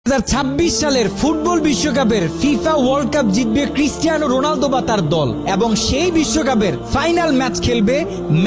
2026 সালের ফুটবল বিশ্বকাপের FIFA world cup জিতবে ক্রিস্টিয়ানো রোনালদো বা তার দল, এবং সেই বিশ্বকাপের ফাইনাল ম্যাচ খেলবে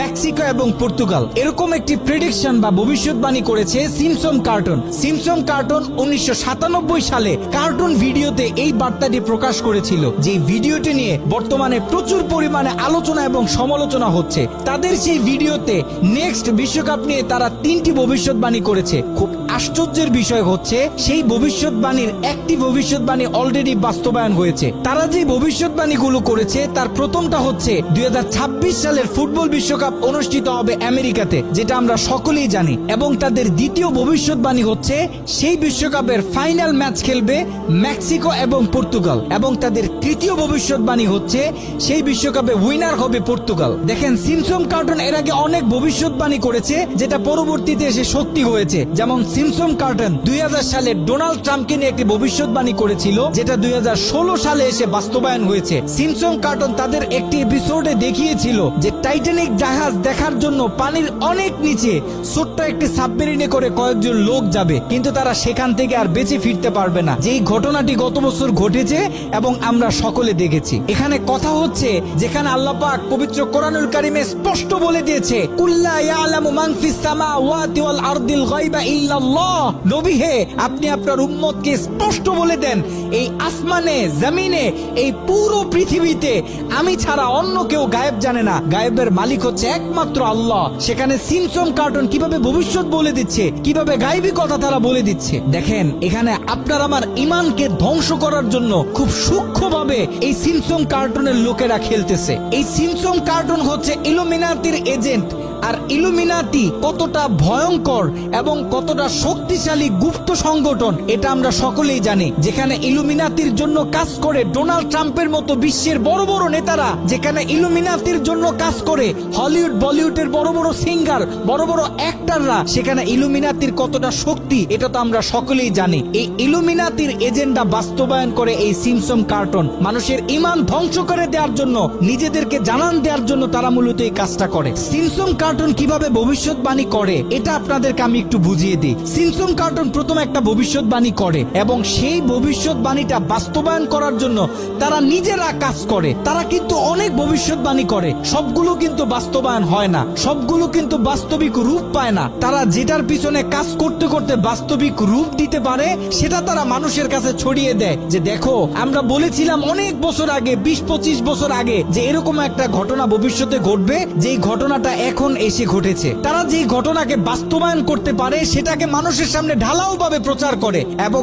মেক্সিকো এবং পর্তুগাল। এরকম একটি প্রেডিকশন বা ভবিষ্যৎবাণী করেছে সিমসন কার্টুন। সিমসন কার্টুন 1997 সালে কার্টুন ভিডিওতে এই বার্তাটি প্রকাশ করেছিল, যে ভিডিওটি নিয়ে বর্তমানে প্রচুর পরিমাণে আলোচনা এবং সমালোচনা হচ্ছে। তাদের সেই ভিডিওতে নেক্সট বিশ্বকাপ নিয়ে তারা 3টি ভবিষ্যৎবাণী করেছে। খুব আশ্চর্যের বিষয় হচ্ছে সেই ভবিষ্যৎবাণীর একটি ভবিষ্যৎবাণী অলরেডি বাস্তবায়ন হয়েছে। তারা যে ভবিষ্যৎবাণীগুলো করেছে তার প্রথমটা হচ্ছে 2026 সালের ফুটবল বিশ্বকাপ অনুষ্ঠিত হবে আমেরিকাতে, যেটা আমরা সকলেই জানি। এবং তাদের দ্বিতীয় ভবিষ্যৎবাণী হচ্ছে সেই বিশ্বকাপের ফাইনাল ম্যাচ খেলবে মেক্সিকো এবং পর্তুগাল। এবং তাদের তৃতীয় ভবিষ্যৎবাণী হচ্ছে সেই বিশ্বকাপে উইনার হবে পর্তুগাল। দেখেন, সিমসন কার্টুন এর আগে অনেক ভবিষ্যৎবাণী করেছে যেটা পরবর্তীতে এসে সত্যি হয়েছে। যেমন সিমসন কার্টুন 2000 সালে ডোনাল্ড ট্রাম্পকে নিয়ে একটি ভবিষ্যৎবাণী করেছিল, যেটা 2016 সালে এসে বাস্তবায়ন হয়েছে। সিমসন কার্টুন তাদের একটি এপিসোডে দেখিয়েছিল যে টাইটানিক জাহাজ দেখার জন্য পানির অনেক নিচে ছোট্ট একটি সাবমেরিনে করে কয়েকজন লোক যাবে, কিন্তু তারা সেখান থেকে আর বেঁচে ফিরতে পারবে না। যেই ঘটনাটি গত বছর ঘটেছে এবং আমরা সকলে দেখেছি। এখানে কথা হচ্ছে যেখানে আল্লাহ পাক পবিত্র কোরআনুল কারিমে স্পষ্ট বলে দিয়েছে, কুল্লা ইয়ালামু মান ফিস সামাওয়াতি ওয়াল আরদিল গায়বা ইল্লাল্লাহ। নবী হে, আপনি আপনার উম্মতকে স্পষ্ট বলে দেন, এই আসমানে জমিনে এই পুরো পৃথিবীতে আমি ছাড়া অন্য কেউ গায়েব জানে না। গায়েবের মালিক হচ্ছে একমাত্র আল্লাহ। সেখানে সিমসন কার্টুন কিভাবে ভবিষ্যৎ বলে দিচ্ছে, কিভাবে গায়েবী কথা তারা বলে দিচ্ছে। দেখেন, এখানে আপনার আমার ইমানকে ধ্বংস করার জন্য খুব সূক্ষ্মভাবে এই সিমসন কার্টুনের লোকেরা খেলতেছে। এই সিমসন কার্টুন হচ্ছে ইলুমিনাতির এজেন্ট। আর ইলুমিনাতি কতটা ভয়ঙ্কর এবং কতটা শক্তিশালী গুপ্ত সংগঠন এটা আমরা সকলেই জানি। যেখানে ইলুমিনাতির জন্য কাজ করে ডোনাল্ড ট্রাম্পের মতো বিশ্বের বড় বড় নেতারা, যেখানে ইলুমিনাতির জন্য কাজ করে হলিউড বলিউডের বড় বড় সিঙ্গার, বড় বড় অ্যাক্টররা, সেখানে ইলুমিনাতির কতটা শক্তি এটা তো আমরা সকলেই জানি। এই ইলুমিনাতির এজেন্ডা বাস্তবায়ন করে এই সিমসন কার্টুন। মানুষের ইমান ধ্বংস করে দেওয়ার জন্য, নিজেদেরকে জানান দেওয়ার জন্য তারা মূলত এই কাজটা করে। সিমসন কার্টুন কিভাবে ভবিষ্যৎবাণী করে এটা আপনাদেরকে আমি একটু বুঝিয়ে দিই। সিমসন কার্টুন প্রথম একটা ভবিষ্যৎবাণী করে এবং সেই ভবিষ্যৎবাণীটা বাস্তবায়ন করার জন্য তারা নিজেরা কাজ করে। তারা কিন্তু অনেক ভবিষ্যৎবাণী করে, সবগুলো কিন্তু বাস্তবায়ন হয় না, সবগুলো কিন্তু বাস্তবিক রূপ পায় না। তারা যেটার পিছনে কাজ করতে করতে বাস্তবিক রূপ দিতে পারে সেটা তারা মানুষের কাছে ছড়িয়ে দেয়, যে দেখো আমরা বলেছিলাম অনেক বছর আগে, 20-25 বছর আগে, যে এরকম একটা ঘটনা ভবিষ্যতে ঘটবে, যেই ঘটনাটা এখন এসে ঘটেছে। তারা যেই ঘটনাকে বাস্তবায়ন করতে পারে সেটাকে মানুষের সামনে ঢালাও ভাবে প্রচার করে এবং